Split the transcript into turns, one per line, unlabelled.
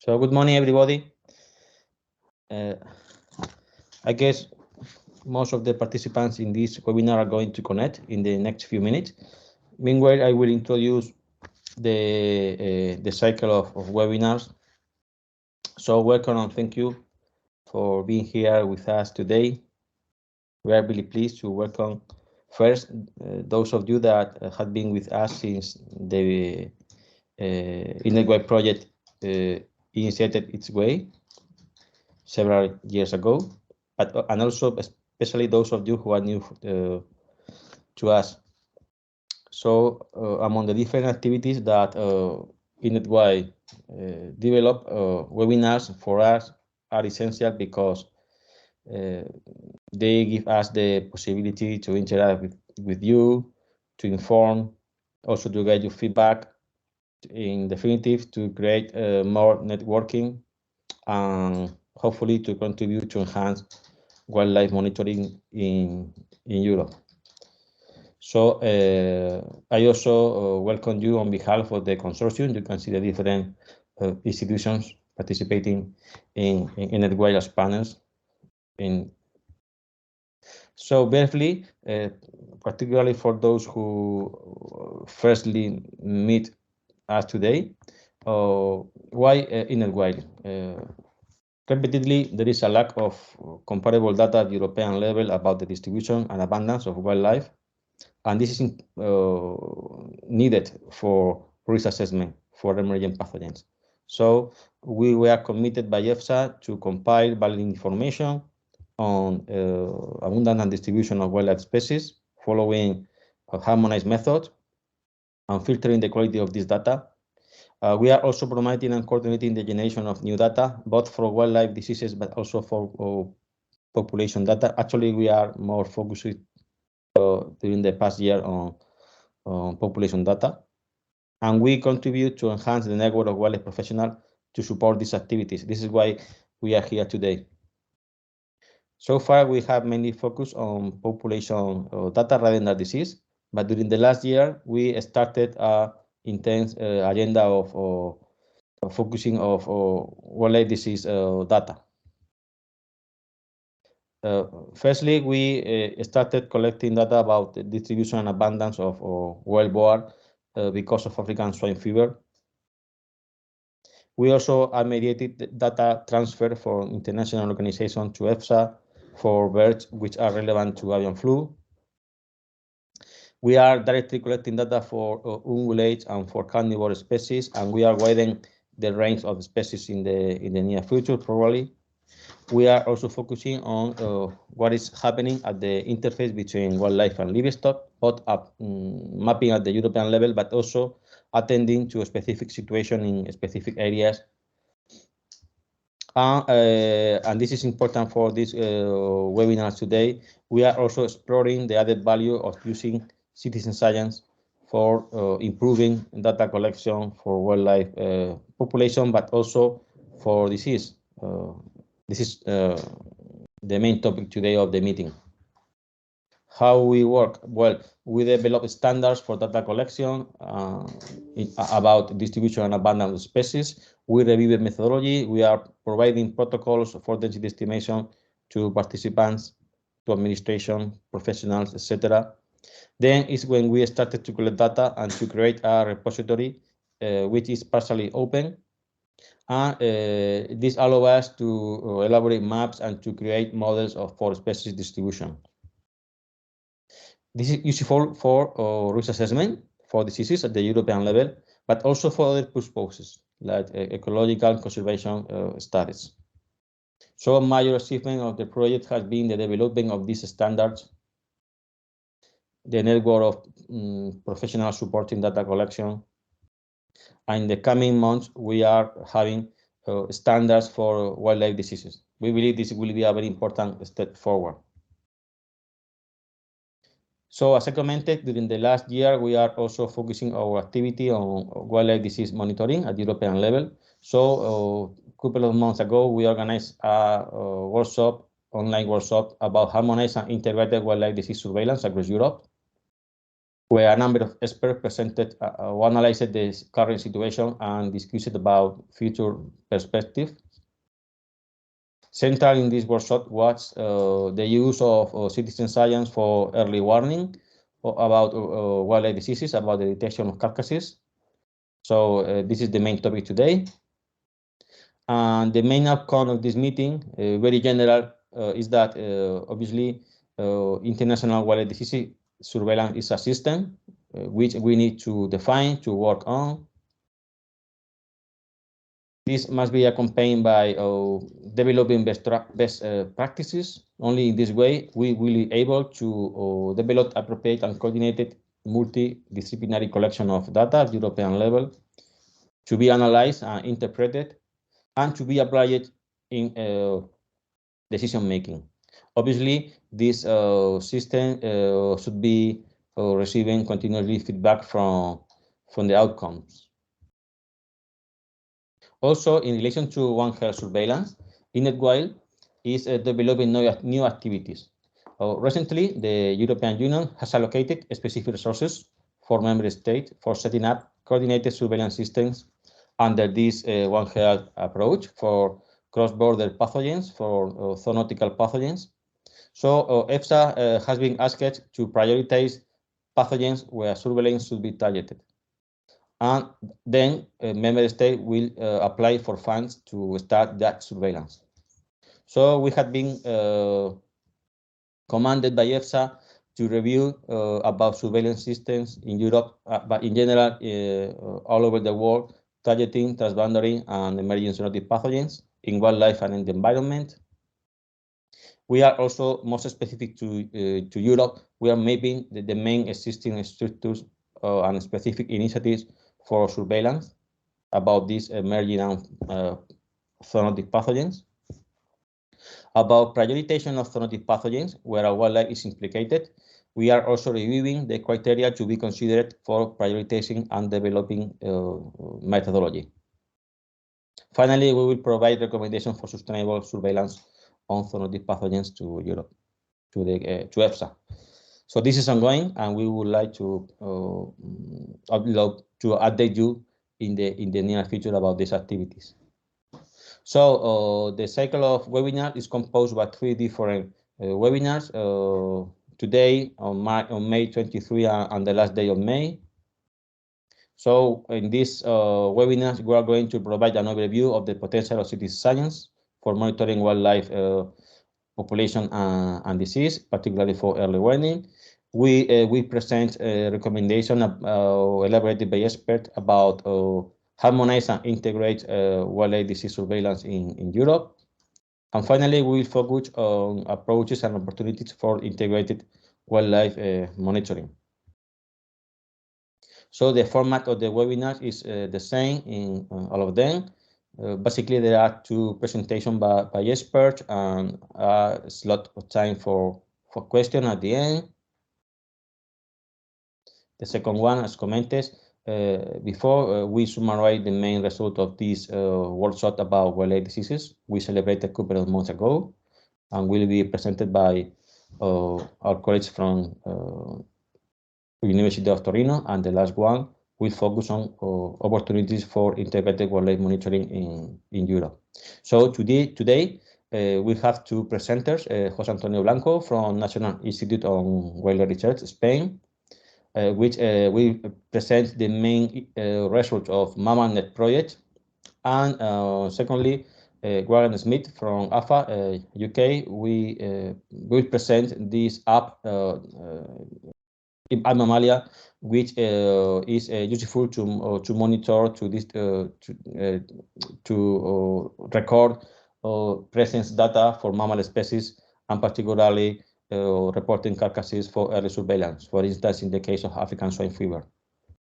So good morning, everybody. I guess most of the participants in this webinar are going to connect in the next few minutes. Meanwhile, I will introduce the cycle of webinars. So welcome and thank you for being here with us today. We are really pleased to welcome first those of you that have been with us since the ENETWILD project initiated its way several years ago, and also especially those of you who are new to us. So among the different activities that ENETWILD develop, webinars for us are essential because they give us the possibility to interact with you, to inform, also to get your feedback, in definitive to create more networking and hopefully to contribute to enhance wildlife monitoring in Europe. So I also welcome you on behalf of the consortium. You can see the different institutions participating in ENETWILD as partners. So briefly, particularly for those who firstly meet us today, why ENETWILD? Repeatedly, there is a lack of comparable data at European level about the distribution and abundance of wildlife, and this is needed for risk assessment for emerging pathogens. So we were committed by EFSA to compile valid information on abundance and distribution of wildlife species following a harmonized method and filtering the quality of this data. We are also promoting and coordinating the generation of new data, both for wildlife diseases, but also for population data. Actually, we are more focused during the past year on population data. And we contribute to enhance the network of wildlife professionals to support these activities. This is why we are here today. So far, we have mainly focused on population data rather than disease, but during the last year, we started an intense agenda of focusing of wildlife disease data. Firstly, we started collecting data about the distribution and abundance of wild boar because of African swine fever. We also mediated data transfer from international organizations to EFSA for birds which are relevant to avian flu. We are directly collecting data for ungulates and for carnivore species, and we are widening the range of species in the near future, probably. We are also focusing on what is happening at the interface between wildlife and livestock, both mapping at the European level, but also attending to a specific situation in specific areas. And this is important for this webinar today. We are also exploring the added value of using citizen science for improving data collection for wildlife population, but also for disease. This is the main topic today of the meeting. How we work? Well, we develop standards for data collection about distribution and abundance of species. We review the methodology. We are providing protocols for density estimation to participants, to administration, professionals, etc. Then is when we started to collect data and to create a repository which is partially open. And this allows us to elaborate maps and to create models for species distribution. This is useful for risk assessment for diseases at the European level, but also for other purposes like ecological conservation studies. So a major achievement of the project has been the development of these standards, the network of professionals supporting data collection. And in the coming months, we are having standards for wildlife diseases. We believe this will be a very important step forward. So as I commented, during the last year, we are also focusing our activity on wildlife disease monitoring at European level. So a couple of months ago, we organized a workshop, online workshop about harmonized and integrated wildlife disease surveillance across Europe. where a number of experts presented or analyzed the current situation and discussed about future perspective. Central in this workshop was the use of citizen science for early warning about wildlife diseases, about the detection of carcasses. So this is the main topic today. And the main outcome of this meeting, very general, is that obviously international wildlife disease surveillance is a system which we need to define, to work on. This must be accompanied by developing best practices. Only in this way we will be able to develop appropriate and coordinated multidisciplinary collection of data at European level to be analyzed and interpreted and to be applied in decision making. Obviously, this system should be receiving continuously feedback from the outcomes. Also, in relation to One Health surveillance, ENETWILD is developing new activities. Recently, the European Union has allocated specific resources for member states for setting up coordinated surveillance systems under this One Health approach for cross-border pathogens, for zoonotic pathogens. So EFSA has been asked to prioritize pathogens where surveillance should be targeted. And then member state will apply for funds to start that surveillance. So we have been commanded by EFSA to review about surveillance systems in Europe, but in general, all over the world, targeting transboundary and emerging zoonotic pathogens in wildlife and in the environment. We are also most specific to Europe. We are mapping the main existing structures and specific initiatives for surveillance about these emerging and zoonotic pathogens. About prioritization of zoonotic pathogens, where our wildlife is implicated, we are also reviewing the criteria to be considered for prioritizing and developing methodology. Finally, we will provide recommendations for sustainable surveillance on zoonotic pathogens to Europe, to EFSA. So this is ongoing, and we would like to update you in the near future about these activities. So the cycle of webinars is composed by 3 different webinars. Today on May 23 and the last day of May. So in this webinars, we are going to provide an overview of the potential of citizen science for monitoring wildlife population and disease, particularly for early warning. We present a recommendation elaborated by experts about harmonize and integrate wildlife disease surveillance in Europe. And finally, we will focus on approaches and opportunities for integrated wildlife monitoring. So the format of the webinars is the same in all of them. Basically, there are 2 presentations by experts and a slot of time for questions at the end. The second one, as commented before, we summarize the main result of this workshop about wildlife diseases. We celebrated a couple of months ago, and will be presented by our colleagues from University of Torino, and the last one will focus on opportunities for integrated wildlife monitoring in Europe. So today we have 2 presenters, José Antonio Blanco from National Institute on Wildlife Research, Spain, which will present the main results of MammalNet project, and secondly, Warren Smith from AFA, UK. We will present this app in Mammalia, which is useful to monitor, to record presence data for mammal species, and particularly reporting carcasses for early surveillance, for instance, in the case of African swine fever.